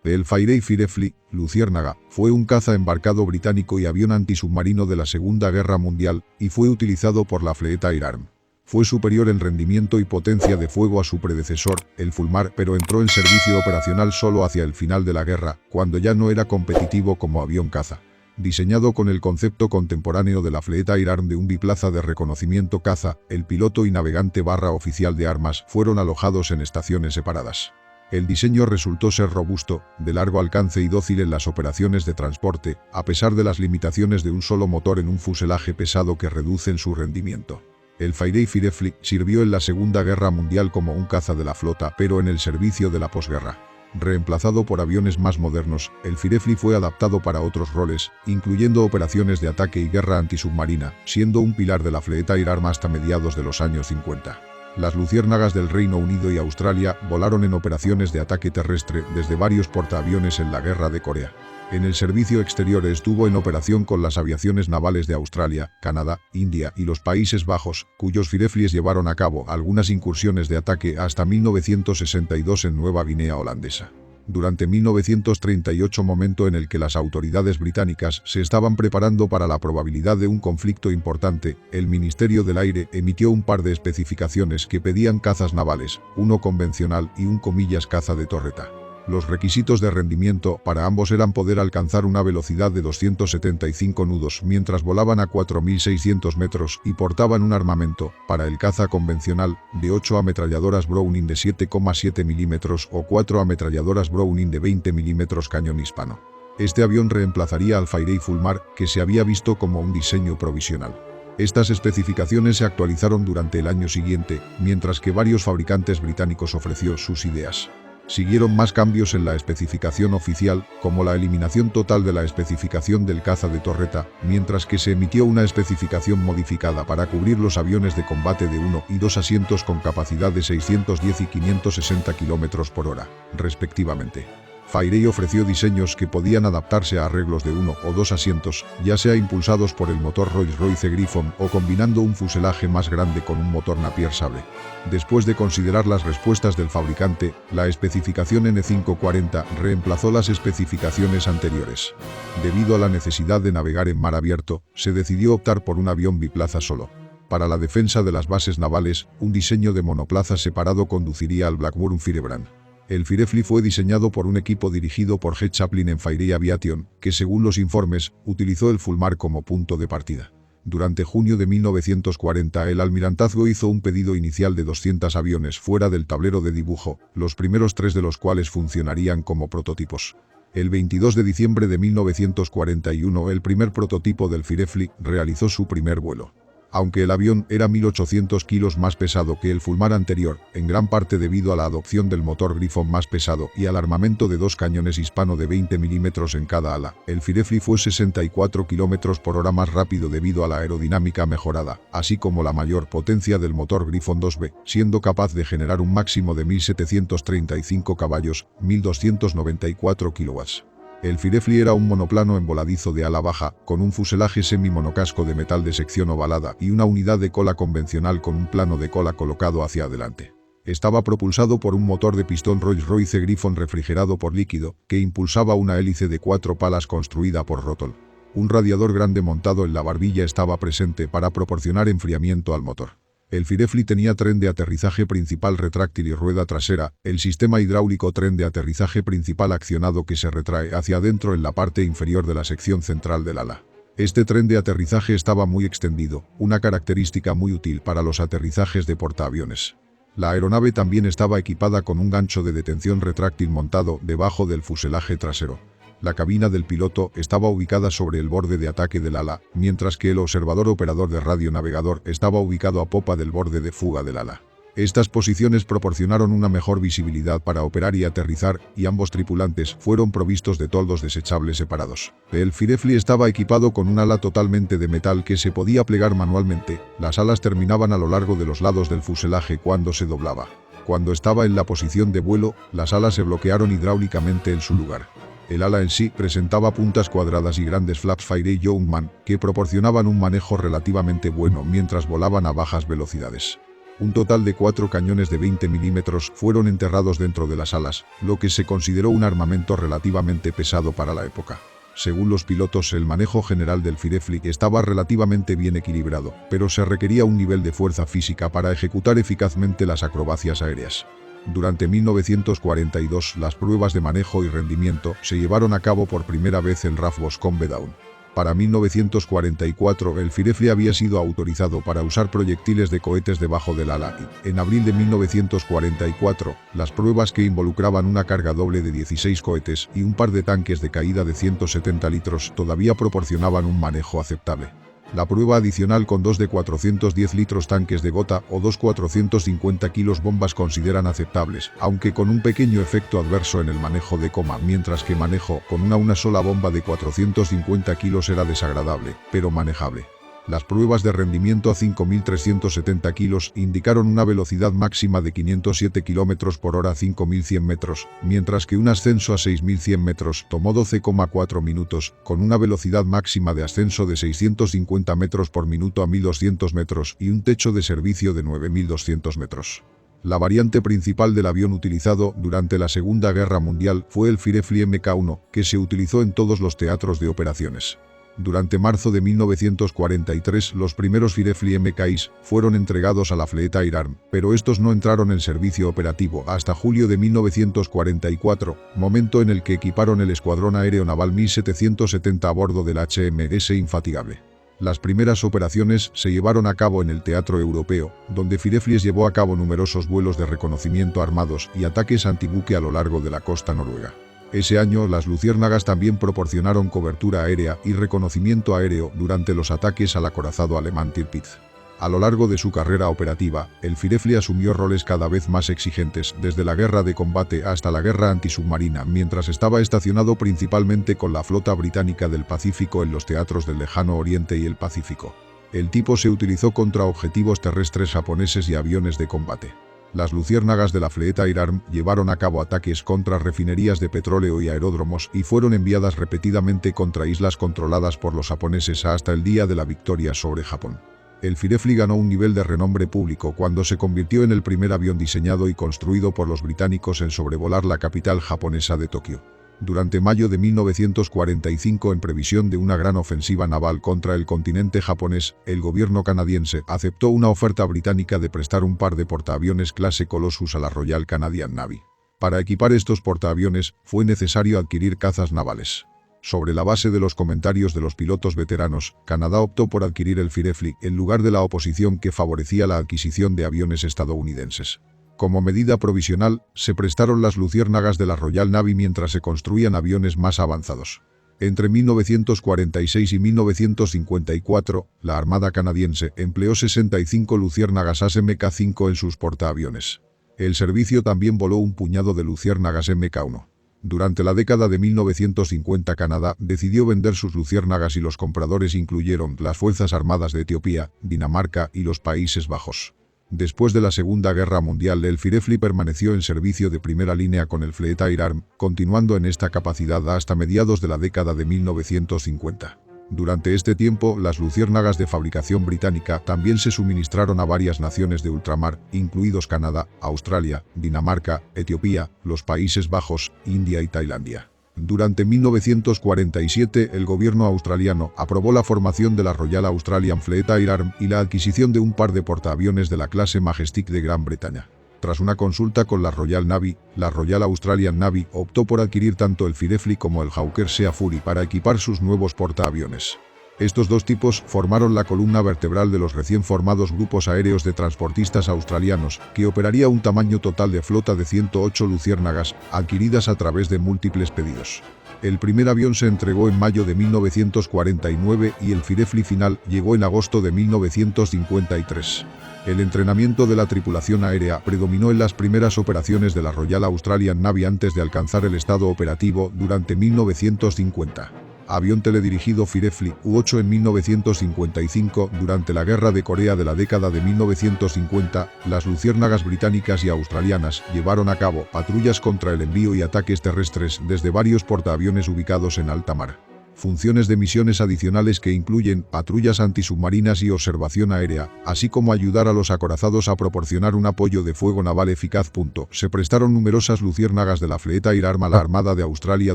El Fairey Firefly, Luciérnaga, fue un caza embarcado británico y avión antisubmarino de la Segunda Guerra Mundial y fue utilizado por la flota Air Arm. Fue superior en rendimiento y potencia de fuego a su predecesor, el Fulmar, pero entró en servicio operacional solo hacia el final de la guerra, cuando ya no era competitivo como avión caza. Diseñado con el concepto contemporáneo de la flota Air Arm de un biplaza de reconocimiento caza, el piloto y navegante oficial de armas fueron alojados en estaciones separadas. El diseño resultó ser robusto, de largo alcance y dócil en las operaciones de transporte, a pesar de las limitaciones de un solo motor en un fuselaje pesado que reducen su rendimiento. El Fairey Firefly sirvió en la Segunda Guerra Mundial como un caza de la flota, pero en el servicio de la posguerra. Reemplazado por aviones más modernos, el Firefly fue adaptado para otros roles, incluyendo operaciones de ataque y guerra antisubmarina, siendo un pilar de la flota Air Arm hasta mediados de los años 50. Las luciérnagas del Reino Unido y Australia volaron en operaciones de ataque terrestre desde varios portaaviones en la Guerra de Corea. En el servicio exterior estuvo en operación con las aviaciones navales de Australia, Canadá, India y los Países Bajos, cuyos Fireflies llevaron a cabo algunas incursiones de ataque hasta 1962 en Nueva Guinea holandesa. Durante 1938, momento en el que las autoridades británicas se estaban preparando para la probabilidad de un conflicto importante, el Ministerio del Aire emitió un par de especificaciones que pedían cazas navales, uno convencional y un caza de torreta. Los requisitos de rendimiento para ambos eran poder alcanzar una velocidad de 275 nudos mientras volaban a 4.600 metros y portaban un armamento, para el caza convencional, de 8 ametralladoras Browning de 7,7 mm o 4 ametralladoras Browning de 20 mm cañón hispano. Este avión reemplazaría al Fairey Fulmar, que se había visto como un diseño provisional. Estas especificaciones se actualizaron durante el año siguiente, mientras que varios fabricantes británicos ofreció sus ideas. Siguieron más cambios en la especificación oficial, como la eliminación total de la especificación del caza de torreta, mientras que se emitió una especificación modificada para cubrir los aviones de combate de 1 y 2 asientos con capacidad de 610 y 560 km por hora, respectivamente. Fairey ofreció diseños que podían adaptarse a arreglos de 1 o 2 asientos, ya sea impulsados por el motor Rolls-Royce Griffon o combinando un fuselaje más grande con un motor Napier Sable. Después de considerar las respuestas del fabricante, la especificación N540 reemplazó las especificaciones anteriores. Debido a la necesidad de navegar en mar abierto, se decidió optar por un avión biplaza solo. Para la defensa de las bases navales, un diseño de monoplaza separado conduciría al Blackburn Firebrand. El Firefly fue diseñado por un equipo dirigido por G. Chaplin en Fairey Aviation, que según los informes, utilizó el Fulmar como punto de partida. Durante junio de 1940 el almirantazgo hizo un pedido inicial de 200 aviones fuera del tablero de dibujo, los primeros 3 de los cuales funcionarían como prototipos. El 22 de diciembre de 1941 el primer prototipo del Firefly realizó su primer vuelo. Aunque el avión era 1.800 kilos más pesado que el Fulmar anterior, en gran parte debido a la adopción del motor Griffon más pesado y al armamento de 2 cañones hispano de 20 mm en cada ala, el Firefly fue 64 km por hora más rápido debido a la aerodinámica mejorada, así como la mayor potencia del motor Griffon 2B, siendo capaz de generar un máximo de 1.735 caballos, 1.294 kW. El Firefly era un monoplano en voladizo de ala baja, con un fuselaje semi-monocasco de metal de sección ovalada y una unidad de cola convencional con un plano de cola colocado hacia adelante. Estaba propulsado por un motor de pistón Rolls-Royce Griffon refrigerado por líquido, que impulsaba una hélice de 4 palas construida por Rotol. Un radiador grande montado en la barbilla estaba presente para proporcionar enfriamiento al motor. El Firefly tenía tren de aterrizaje principal retráctil y rueda trasera, el sistema hidráulico tren de aterrizaje principal accionado que se retrae hacia adentro en la parte inferior de la sección central del ala. Este tren de aterrizaje estaba muy extendido, una característica muy útil para los aterrizajes de portaaviones. La aeronave también estaba equipada con un gancho de detención retráctil montado debajo del fuselaje trasero. La cabina del piloto estaba ubicada sobre el borde de ataque del ala, mientras que el observador operador de radionavegador estaba ubicado a popa del borde de fuga del ala. Estas posiciones proporcionaron una mejor visibilidad para operar y aterrizar, y ambos tripulantes fueron provistos de toldos desechables separados. El Firefly estaba equipado con un ala totalmente de metal que se podía plegar manualmente. Las alas terminaban a lo largo de los lados del fuselaje cuando se doblaba. Cuando estaba en la posición de vuelo, las alas se bloquearon hidráulicamente en su lugar. El ala en sí presentaba puntas cuadradas y grandes flaps Fairey Youngman, que proporcionaban un manejo relativamente bueno mientras volaban a bajas velocidades. Un total de 4 cañones de 20 milímetros fueron enterrados dentro de las alas, lo que se consideró un armamento relativamente pesado para la época. Según los pilotos, el manejo general del Firefly estaba relativamente bien equilibrado, pero se requería un nivel de fuerza física para ejecutar eficazmente las acrobacias aéreas. Durante 1942, las pruebas de manejo y rendimiento se llevaron a cabo por primera vez en RAF Boscombe Down. Para 1944, el Firefly había sido autorizado para usar proyectiles de cohetes debajo del ala y, en abril de 1944, las pruebas que involucraban una carga doble de 16 cohetes y un par de tanques de caída de 170 litros todavía proporcionaban un manejo aceptable. La prueba adicional con 2 de 410 litros tanques de gota o 2 450 kilos bombas consideran aceptables, aunque con un pequeño efecto adverso en el manejo de coma, mientras que manejo con una sola bomba de 450 kilos era desagradable, pero manejable. Las pruebas de rendimiento a 5.370 kilos indicaron una velocidad máxima de 507 km por hora a 5.100 metros, mientras que un ascenso a 6.100 metros tomó 12,4 minutos, con una velocidad máxima de ascenso de 650 metros por minuto a 1.200 metros y un techo de servicio de 9.200 metros. La variante principal del avión utilizado durante la Segunda Guerra Mundial fue el Firefly Mk1, que se utilizó en todos los teatros de operaciones. Durante marzo de 1943, los primeros Firefly MKIs fueron entregados a la Fleet Air Arm, pero estos no entraron en servicio operativo hasta julio de 1944, momento en el que equiparon el Escuadrón Aéreo Naval 1770 a bordo del HMS Infatigable. Las primeras operaciones se llevaron a cabo en el teatro europeo, donde Firefly llevó a cabo numerosos vuelos de reconocimiento armados y ataques antibuque a lo largo de la costa noruega. Ese año, las luciérnagas también proporcionaron cobertura aérea y reconocimiento aéreo durante los ataques al acorazado alemán Tirpitz. A lo largo de su carrera operativa, el Firefly asumió roles cada vez más exigentes, desde la guerra de combate hasta la guerra antisubmarina, mientras estaba estacionado principalmente con la flota británica del Pacífico en los teatros del Lejano Oriente y el Pacífico. El tipo se utilizó contra objetivos terrestres japoneses y aviones de combate. Las luciérnagas de la Fleet Air Arm llevaron a cabo ataques contra refinerías de petróleo y aeródromos y fueron enviadas repetidamente contra islas controladas por los japoneses hasta el día de la victoria sobre Japón. El Firefly ganó un nivel de renombre público cuando se convirtió en el primer avión diseñado y construido por los británicos en sobrevolar la capital japonesa de Tokio. Durante mayo de 1945, en previsión de una gran ofensiva naval contra el continente japonés, el gobierno canadiense aceptó una oferta británica de prestar un par de portaaviones clase Colossus a la Royal Canadian Navy. Para equipar estos portaaviones, fue necesario adquirir cazas navales. Sobre la base de los comentarios de los pilotos veteranos, Canadá optó por adquirir el Firefly en lugar de la oposición que favorecía la adquisición de aviones estadounidenses. Como medida provisional, se prestaron las luciérnagas de la Royal Navy mientras se construían aviones más avanzados. Entre 1946 y 1954, la Armada canadiense empleó 65 luciérnagas AS-MK5 en sus portaaviones. El servicio también voló un puñado de luciérnagas Mk1. Durante la década de 1950, Canadá decidió vender sus luciérnagas y los compradores incluyeron las Fuerzas Armadas de Etiopía, Dinamarca y los Países Bajos. Después de la Segunda Guerra Mundial, el Firefly permaneció en servicio de primera línea con el Fleet Air Arm, continuando en esta capacidad hasta mediados de la década de 1950. Durante este tiempo, las luciérnagas de fabricación británica también se suministraron a varias naciones de ultramar, incluidos Canadá, Australia, Dinamarca, Etiopía, los Países Bajos, India y Tailandia. Durante 1947, el gobierno australiano aprobó la formación de la Royal Australian Fleet Air Arm y la adquisición de un par de portaaviones de la clase Majestic de Gran Bretaña. Tras una consulta con la Royal Navy, la Royal Australian Navy optó por adquirir tanto el Firefly como el Hawker Sea Fury para equipar sus nuevos portaaviones. Estos dos tipos formaron la columna vertebral de los recién formados grupos aéreos de transportistas australianos, que operaría un tamaño total de flota de 108 luciérnagas, adquiridas a través de múltiples pedidos. El primer avión se entregó en mayo de 1949 y el Firefly final llegó en agosto de 1953. El entrenamiento de la tripulación aérea predominó en las primeras operaciones de la Royal Australian Navy antes de alcanzar el estado operativo durante 1950. Avión teledirigido Firefly U-8 en 1955. Durante la Guerra de Corea de la década de 1950, las luciérnagas británicas y australianas llevaron a cabo patrullas contra el envío y ataques terrestres desde varios portaaviones ubicados en alta mar. funciones de misiones adicionales que incluyen patrullas antisubmarinas y observación aérea, así como ayudar a los acorazados a proporcionar un apoyo de fuego naval eficaz. Se prestaron numerosas luciérnagas de la flota Air Arm a la Armada de Australia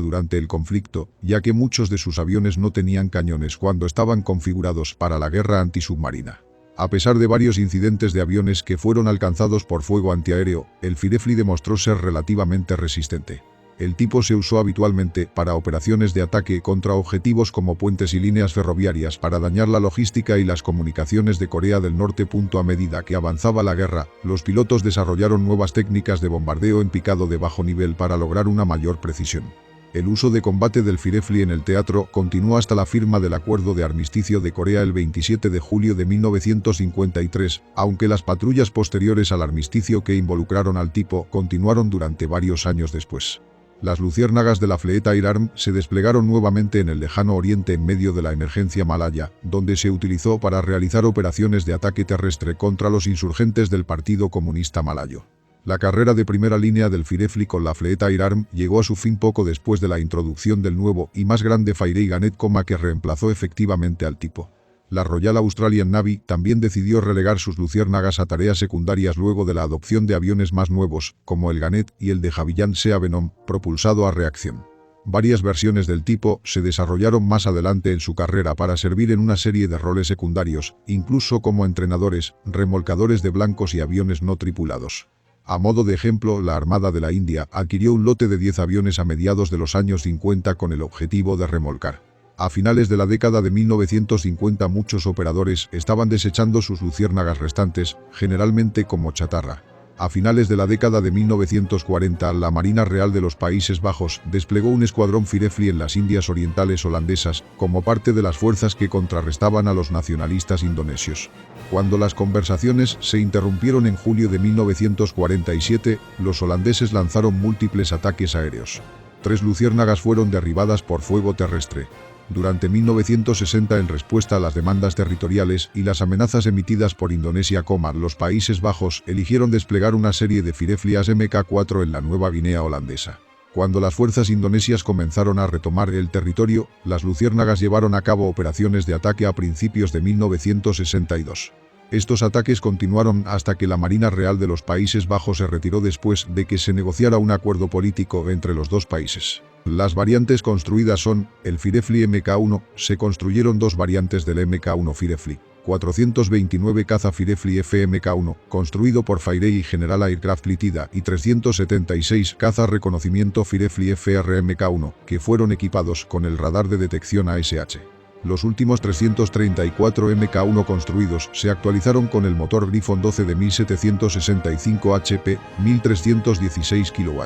durante el conflicto, ya que muchos de sus aviones no tenían cañones cuando estaban configurados para la guerra antisubmarina. A pesar de varios incidentes de aviones que fueron alcanzados por fuego antiaéreo, el Firefly demostró ser relativamente resistente. El tipo se usó habitualmente para operaciones de ataque contra objetivos como puentes y líneas ferroviarias para dañar la logística y las comunicaciones de Corea del Norte. A medida que avanzaba la guerra, los pilotos desarrollaron nuevas técnicas de bombardeo en picado de bajo nivel para lograr una mayor precisión. El uso de combate del Firefly en el teatro continuó hasta la firma del Acuerdo de Armisticio de Corea el 27 de julio de 1953, aunque las patrullas posteriores al armisticio que involucraron al tipo continuaron durante varios años después. Las luciérnagas de la flota Air Arm se desplegaron nuevamente en el lejano oriente en medio de la emergencia malaya, donde se utilizó para realizar operaciones de ataque terrestre contra los insurgentes del Partido Comunista Malayo. La carrera de primera línea del Firefly con la flota Air Arm llegó a su fin poco después de la introducción del nuevo y más grande Fairey-Gannet, que reemplazó efectivamente al tipo. La Royal Australian Navy también decidió relegar sus luciérnagas a tareas secundarias luego de la adopción de aviones más nuevos, como el Gannet y el de Havilland Sea Venom, propulsado a reacción. Varias versiones del tipo se desarrollaron más adelante en su carrera para servir en una serie de roles secundarios, incluso como entrenadores, remolcadores de blancos y aviones no tripulados. A modo de ejemplo, la Armada de la India adquirió un lote de 10 aviones a mediados de los años 50 con el objetivo de remolcar. A finales de la década de 1950 muchos operadores estaban desechando sus luciérnagas restantes, generalmente como chatarra. A finales de la década de 1940, la Marina Real de los Países Bajos desplegó un escuadrón Firefly en las Indias Orientales holandesas, como parte de las fuerzas que contrarrestaban a los nacionalistas indonesios. Cuando las conversaciones se interrumpieron en julio de 1947, los holandeses lanzaron múltiples ataques aéreos. 3 luciérnagas fueron derribadas por fuego terrestre. Durante 1960, en respuesta a las demandas territoriales y las amenazas emitidas por Indonesia, los Países Bajos eligieron desplegar una serie de Firefly Mk4 en la Nueva Guinea holandesa. Cuando las fuerzas indonesias comenzaron a retomar el territorio, las luciérnagas llevaron a cabo operaciones de ataque a principios de 1962. Estos ataques continuaron hasta que la Marina Real de los Países Bajos se retiró después de que se negociara un acuerdo político entre los dos países. Las variantes construidas son el Firefly Mk1, se construyeron 2 variantes del Mk1 Firefly, 429 caza Firefly FMK1, construido por Fairey y General Aircraft Ltd, y 376 caza reconocimiento Firefly FRMK1, que fueron equipados con el radar de detección ASH. Los últimos 334 Mk1 construidos se actualizaron con el motor Griffon 12 de 1765 HP, 1316 kW.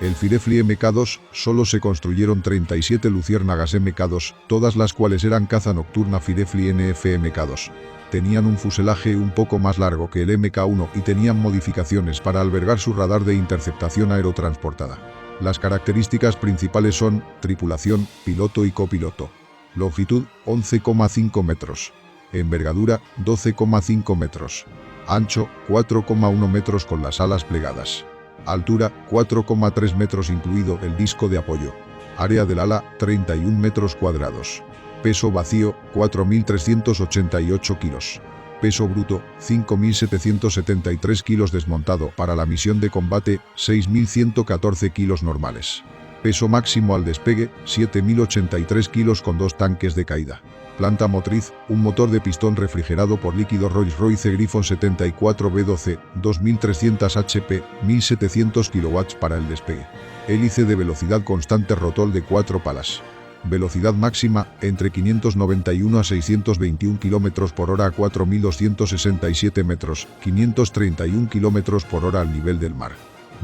El Firefly Mk2 solo se construyeron 37 luciérnagas Mk2, todas las cuales eran caza nocturna Firefly NF-Mk2. Tenían un fuselaje un poco más largo que el Mk1 y tenían modificaciones para albergar su radar de interceptación aerotransportada. Las características principales son tripulación, piloto y copiloto. Longitud 11,5 metros. Envergadura 12,5 metros. Ancho 4,1 metros con las alas plegadas. Altura 4,3 metros incluido el disco de apoyo. Área del ala 31 metros cuadrados. Peso vacío 4.388 kilos. Peso bruto 5.773 kilos desmontado. Para la misión de combate 6.114 kilos normales. Peso máximo al despegue 7.083 kilos con 2 tanques de caída. Planta motriz, un motor de pistón refrigerado por líquido Rolls-Royce Griffon 74B12, 2.300 HP, 1.700 kW para el despegue. Hélice de velocidad constante rotor de 4 palas. Velocidad máxima, entre 591 a 621 km por hora a 4.267 metros, 531 km por hora al nivel del mar.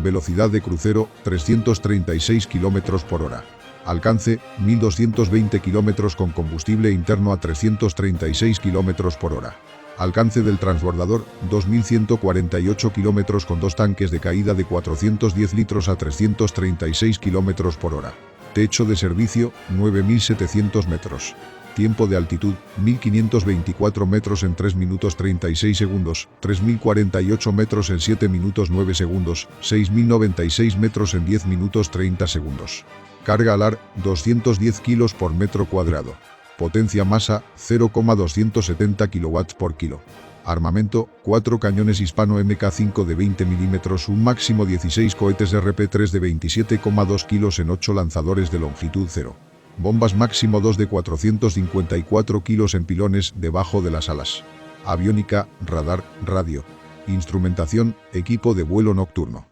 Velocidad de crucero, 336 km por hora. Alcance, 1.220 km con combustible interno a 336 km por hora. Alcance del transbordador, 2.148 km con 2 tanques de caída de 410 litros a 336 km por hora. Techo de servicio, 9.700 metros. Tiempo de altitud, 1.524 metros en 3 minutos 36 segundos, 3.048 metros en 7 minutos 9 segundos, 6.096 metros en 10 minutos 30 segundos. Carga alar, 210 kilos por metro cuadrado. Potencia masa, 0,270 kW por kilo. Armamento, 4 cañones Hispano Mk5 de 20 mm, un máximo 16 cohetes RP3 de 27,2 kilos en 8 lanzadores de longitud 0. Bombas máximo 2 de 454 kilos en pilones debajo de las alas. Aviónica, radar, radio. Instrumentación, equipo de vuelo nocturno.